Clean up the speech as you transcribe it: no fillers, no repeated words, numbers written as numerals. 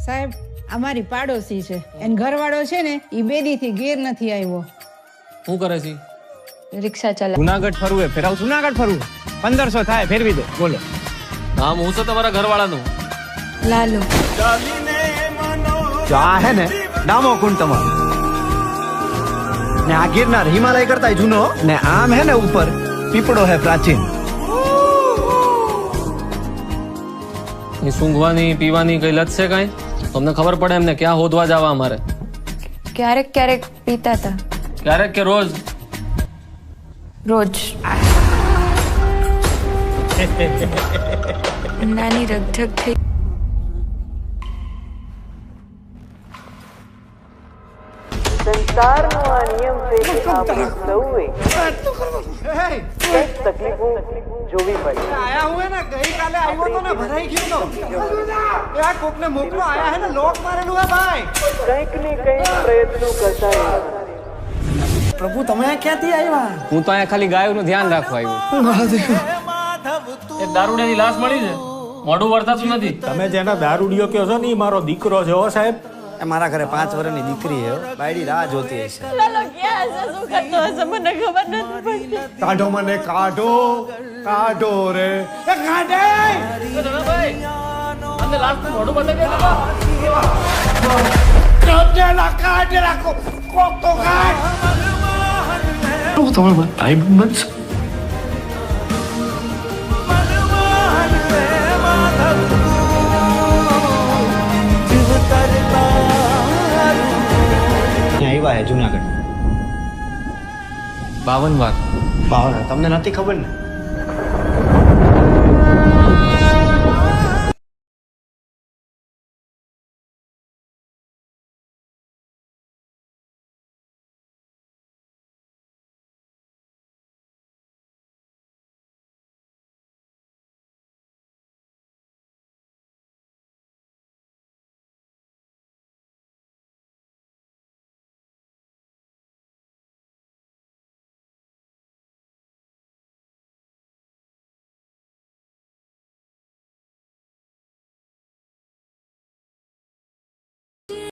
સાહેબ અમારી પાડોશી છે એન ઘરવાળો છે ને ઈ બેદીથી ઘેર નથી આવ્યો. શું કરે છે? રિક્ષા ચલા. જુનાગઢ ફરવું ફેરાવ. જુનાગઢ ફરવું 1500 થાય, ફેરવી દો. બોલો. નામ હું છે તમારા ઘરવાળાનું? લાલો. જો આ હે ને ડામો કુંડ તમારો, ને આ ગિરનાર હિમાલય કરતા જૂનો, ને આમ હે ને ઉપર પીપળો હે પ્રાચીન. એ સૂંઘવાની પીવાની કઈ લત છે કઈ? તમને ખબર પડે એમને ક્યાં હોદવા જવા અમારે? ક્યારેક ક્યારેક પીતા હતા. ક્યારેક કે રોજ? રોજ. નાની રગઝગ થઈ. સંસારનો આ નિયમ છે કે આપણે સૌએ કંઈક તકલીફો જોવી પડે. આયા હું હે ને ગઈકાલે આવ્યો તો ને ભરાઈ ગયો તો. એ આ કોકને મોકલો આયા હે ને લોક મારેલું હે ભાઈ. કંઈક ને કંઈક પ્રયત્નો કરતા રહેવા. પ્રભુ તમે ક્યાંથી આવ્યા? હું તો અહીંયા ખાલી ગાયોનું ધ્યાન રાખવા આવ્યો. એક દારૂડિયાની લાશ મળી છે, મોઢું વર્તાતું નથી. તમે જેના દારૂડિયો કહો છો ને એ મારો દીકરો છે. હો સાહેબ, એ મારા ઘરે 5 વર્ષની દીકરી હે, બાયડી રાહ જોતી હશે. લાલો ક્યાં હશે? શું કરતો હશે? મને ખબર નથી પડતી. કાઢો મને, કાઢો કાઢો રે, એ કાઢે. ભાઈ અંદર લાશનું મોઢું બતાવી દે. કાઢેલા કાઢેલા કોક તો કાઢ. તમે ભાઈ બનશો. આવ્યા હે જુનાગઢ 52 વાર. તમને નથી ખબર ને?